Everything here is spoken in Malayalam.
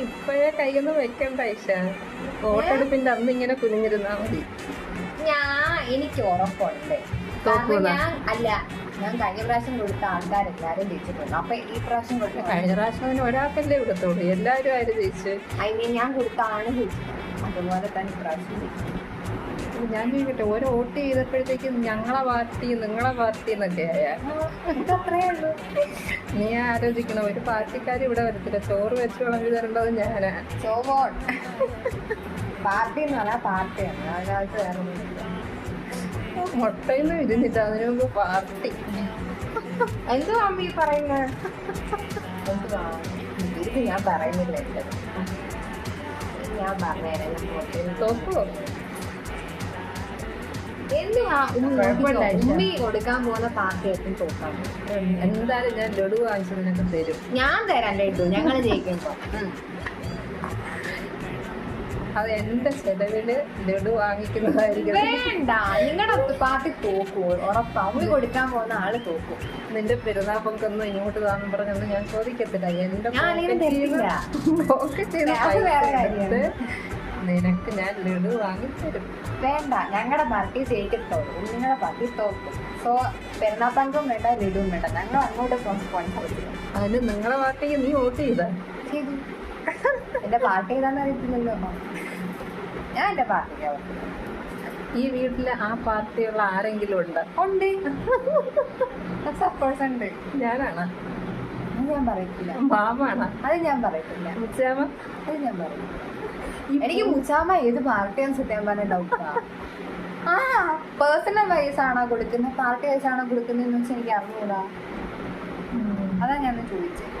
ഇപ്പഴേ കൈയൊന്നും വെക്കണ്ട ഐഷ. വോട്ടെടുപ്പിന്റെ അന്ന് ഇങ്ങനെ കുനിഞ്ഞിരുന്നാ മതി. എനിക്ക് ഉറപ്പുണ്ട്. ഞാൻ കഴിഞ്ഞ പ്രാവശ്യം കൊടുത്ത ആൾക്കാരെല്ലാരും ജയിച്ചിട്ടുണ്ട്. അപ്പൊ ഈ പ്രാവശ്യം കൊടുത്ത കഴിഞ്ഞ പ്രാവശ്യം ഒരാൾക്കല്ലേ കൊടുത്തോളൂ, എല്ലാരും ആര് ജയിച്ചു? ഞാൻ കൊടുത്ത ആണ് ജയിച്ചത്. അതുപോലെ തന്നെ ഇപ്രാവശ്യം ജയിച്ചു. ഞാൻ ചോദിക്കട്ടെ, ഓരോ വോട്ട് ചെയ്തപ്പോഴത്തേക്കും ഞങ്ങളെ പാർട്ടി നിങ്ങളെ പാർട്ടി എന്നൊക്കെ ആയ. ഇതത്രയേ ഉള്ളൂ. നീ ആലോചിക്കണം, ഒരു പാർട്ടിക്കാർ ഇവിടെ വരത്തില്ല. ചോറ് വെച്ച് വിളമ്പി തരേണ്ടത് ഞാനാ. പാർട്ടി എന്ന് പറഞ്ഞാൽ പാർട്ടിയാണ്, അതിനകത്ത് വേറെ ഒന്നുമില്ല. മുട്ടയൊന്നും ഇരുന്നില്ല, അതിനു മുമ്പ് പാർട്ടി. എന്തോ അമ്മ ഈ പറയുന്നത്? ഇത് ഞാൻ പറയുന്നില്ല. ഞാൻ പറഞ്ഞുതരാം. തോക്കുവോ? എന്തുവാ ഉമ്മി കൊടുക്കാൻ പോകുന്ന പാർട്ടി എത്തും തോക്കാൻ? എന്തായാലും ഞാൻ ലഡു വാങ്ങിച്ചു നിനക്ക് തരും. ഞാൻ തരാം ലഡു, ഞങ്ങൾ ജയിക്കുമ്പോ. അത് എന്റെ ചെലവില് ലഡു വാങ്ങിക്കുന്നതായിരിക്കും. വേണ്ട, നിങ്ങളുടെ പാർട്ടി തോക്കൂ, ഉറപ്പാ. ഉമ്മി കൊടുക്കാൻ പോകുന്ന ആള് തോക്കും. നിന്റെ പെരുന്നാൾ പൊക്കൊന്നും ഇങ്ങോട്ട് താന്നും പറഞ്ഞൊന്നും ഞാൻ ചോദിക്കത്തില്ല. എന്റെ നിനക്ക് ഞാൻ ലഡു വാങ്ങിത്തരും. വേണ്ട, ഞങ്ങളുടെ പാർട്ടി ജയിക്കത്തോളൂ, നിങ്ങളുടെ പാർട്ടി തോക്കും. സോ പെരുന്നാൾ പങ്കും വേണ്ട, ലഡുവും വേണ്ട. ഞങ്ങൾ അങ്ങോട്ട് സ്പോൺസർ ചെയ്യും. അതിന് നിങ്ങളെ പാർട്ടിക്ക് നീ വോട്ട് ചെയ്താ? ചെയ്തു. എന്റെ പാർട്ടി ഏതാന്ന് അറിയത്തില്ലല്ലോ. ഞാൻ എന്റെ പാർട്ടിക്കാ വോട്ട്. ഈ വീട്ടില് ആ പാർട്ടിയുള്ള ആരെങ്കിലും ഉണ്ട്? ഉണ്ട്, സപ്പോസ് ഉണ്ട്. ഞാനാണ്? അത് ഞാൻ പറയത്തില്ല. മാമാണ്? അത് ഞാൻ പറയത്തില്ല. മുച്ചാമ? അത് ഞാൻ പറയത്തില്ല. എനിക്ക് മുച്ചാമ ഏത് പാർട്ടിയാന്ന് സത്യം പറഞ്ഞ ഡൗട്ടാ. പേഴ്സണൽ വൈസ് ആണോ കൊടുക്കുന്നത്, പാർട്ടി വൈസ് ആണോ കൊടുക്കുന്നതെന്ന് വെച്ചാൽ എനിക്ക് അറിഞ്ഞൂടാ. അതാ ഞാൻ ചോദിച്ചത്.